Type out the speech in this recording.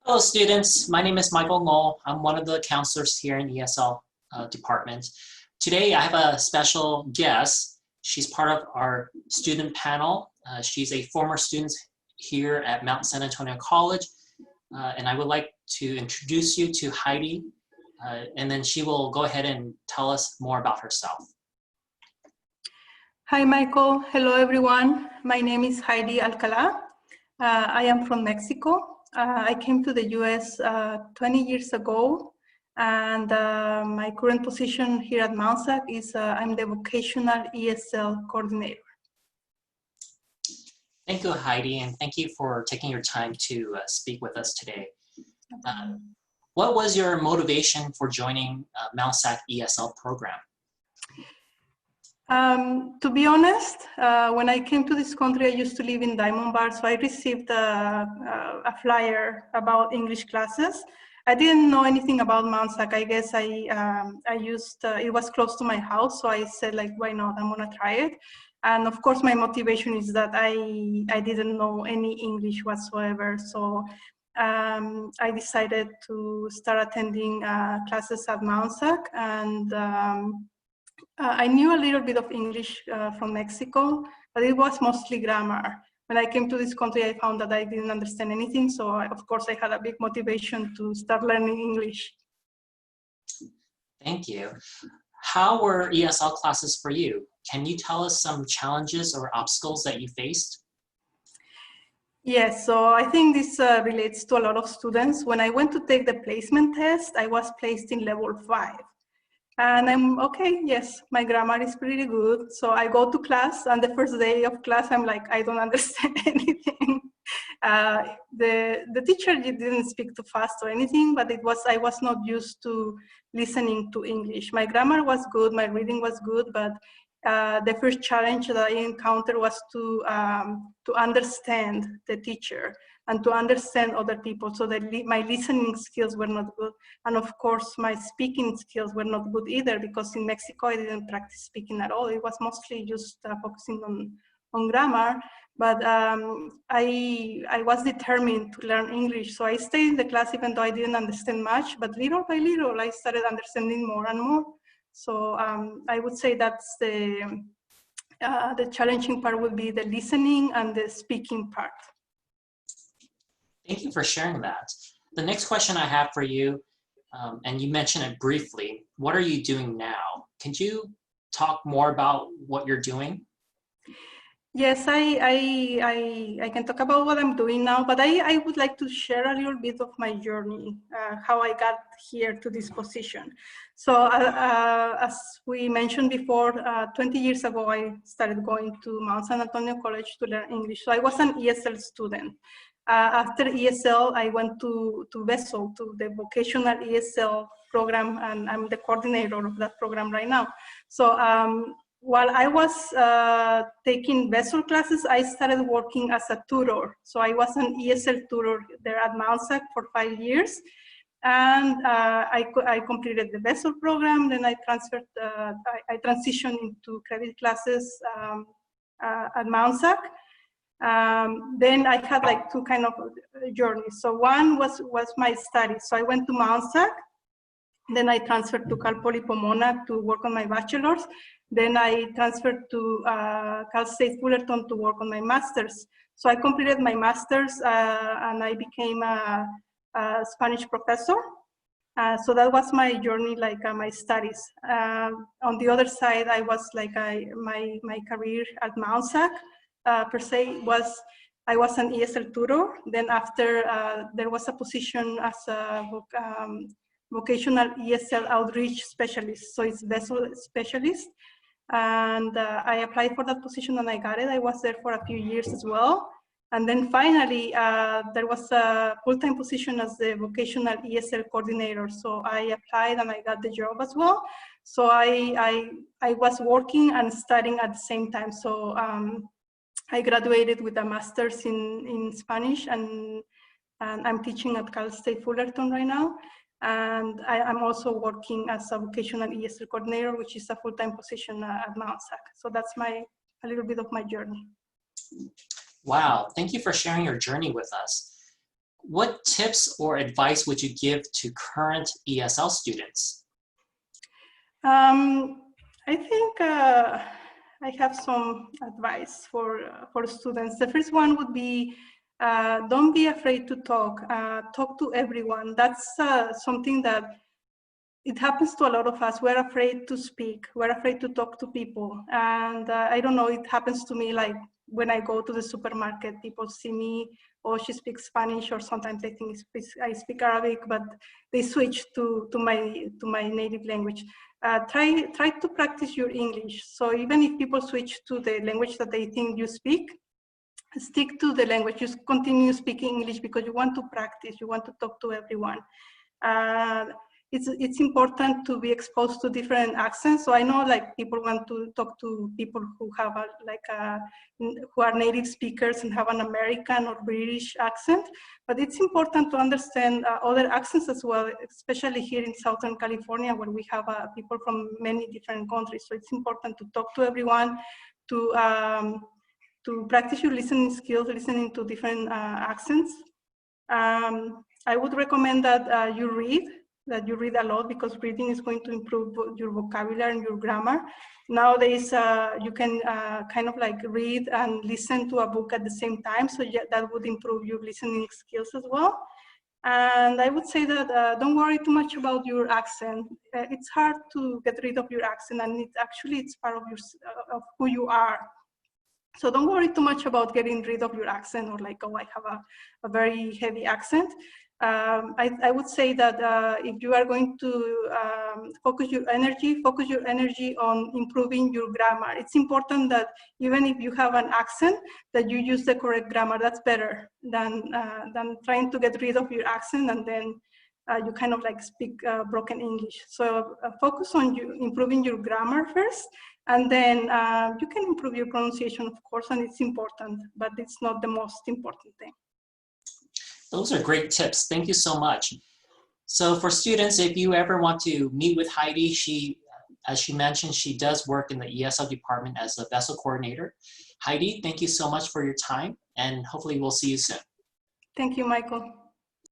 Hello students, my name is Michael Ngo. I'm one of the counselors here in ESL department. Today I have a special guest. She's part of our student panel. She's a former student here at Mount San Antonio College. And I would like to introduce you to Heidi, and then she will go ahead and tell us more about herself. Hi, Michael. Hello, everyone. My name is Heidi Alcala. I am from Mexico. I came to the US 20 years ago, and my current position here at Mount SAC is I'm the vocational ESL coordinator. Thank you, Heidi, and thank you for taking your time to speak with us today. What was your motivation for joining Mount SAC ESL program? To be honest, when I came to this country, I used to live in Diamond Bar, so I received a flyer about English classes. I didn't know anything about Mount SAC. I guess it was close to my house, so I said, like, why not? I'm gonna try it. And of course, my motivation is that I didn't know any English whatsoever. So I decided to start attending classes at Mount SAC, and I knew a little bit of English from Mexico, but it was mostly grammar. When I came to this country, I found that I didn't understand anything. So of course, I had a big motivation to start learning English. Thank you. How were ESL classes for you? Can you tell us some challenges or obstacles that you faced? Yes, so I think this relates to a lot of students. When I went to take the placement test, I was placed in level 5. And I'm okay, yes, my grammar is pretty good. So I go to class, and the first day of class, I'm like, I don't understand anything. The teacher didn't speak too fast or anything, but I was not used to listening to English. My grammar was good, my reading was good, but the first challenge that I encountered was to understand the teacher and to understand other people, so that my listening skills were not good. And of course, my speaking skills were not good either, because in Mexico, I didn't practice speaking at all. It was mostly just focusing on grammar. But I was determined to learn English. So I stayed in the class even though I didn't understand much, but little by little, I started understanding more and more. So I would say that's the challenging part would be the listening and the speaking part. Thank you for sharing that. The next question I have for you, and you mentioned it briefly, what are you doing now? Can you talk more about what you're doing? Yes, I can talk about what I'm doing now, but I would like to share a little bit of my journey, how I got here to this position. So as we mentioned before, 20 years ago, I started going to Mount San Antonio College to learn English. So I was an ESL student. After ESL, I went to VESL, to the vocational ESL program, and I'm the coordinator of that program right now. So while I was taking VESL classes, I started working as a tutor. So I was an ESL tutor there at Mount SAC for 5 years. And I completed the VESL program. Then I transitioned into credit classes at Mount SAC. Then I had like two kind of journeys. So one was my studies. So I went to Mount SAC. Then I transferred to Cal Poly Pomona to work on my bachelor's. Then I transferred to Cal State Fullerton to work on my master's. So I completed my master's and I became a Spanish professor. So that was my journey, like my studies. On the other side, I was like my career at Mount SAC per se I was an ESL tutor. Then after there was a position as a vocational ESL outreach specialist. So it's VESL specialist. And I applied for that position and I got it. I was there for a few years as well. And then finally, there was a full-time position as the vocational ESL coordinator. So I applied and I got the job as well. So I was working and studying at the same time. So I graduated with a master's in Spanish, and I'm teaching at Cal State Fullerton right now. And I'm also working as a vocational ESL coordinator, which is a full-time position at Mount SAC. So that's a little bit of my journey. Wow, thank you for sharing your journey with us. what tips or advice would you give to current ESL students? I think I have some advice for students. The first one would be don't be afraid to talk. Talk to everyone. That's something that it happens to a lot of us. We're afraid to speak. We're afraid to talk to people. And I don't know, it happens to me like when I go to the supermarket, people see me, oh, she speaks Spanish, or sometimes they think I speak Arabic, but they switch to my native language. Try to practice your English. So even if people switch to the language that they think you speak, stick to the language. Just continue speaking English because you want to practice. You want to talk to everyone. It's important to be exposed to different accents. So I know like people want to talk to people who have who are native speakers and have an American or British accent, but it's important to understand other accents as well, especially here in Southern California where we have people from many different countries. So it's important to talk to everyone, to practice your listening skills, listening to different accents. I would recommend that you read a lot, because reading is going to improve your vocabulary and your grammar. Nowadays, you can kind of like read and listen to a book at the same time, so that would improve your listening skills as well. And I would say that don't worry too much about your accent. It's hard to get rid of your accent, and it's part of who you are. So don't worry too much about getting rid of your accent, or like, oh, I have a very heavy accent. I would say that if you are going to focus your energy on improving your grammar. It's important that even if you have an accent, that you use the correct grammar. That's better than trying to get rid of your accent and then you kind of like speak broken English. So focus on improving your grammar first, and then you can improve your pronunciation, of course, and it's important, but it's not the most important thing. Those are great tips. Thank you so much. So for students, if you ever want to meet with Heidi, as she mentioned, she does work in the ESL department as a VESL coordinator. Heidi, thank you so much for your time, and hopefully we'll see you soon. Thank you, Michael.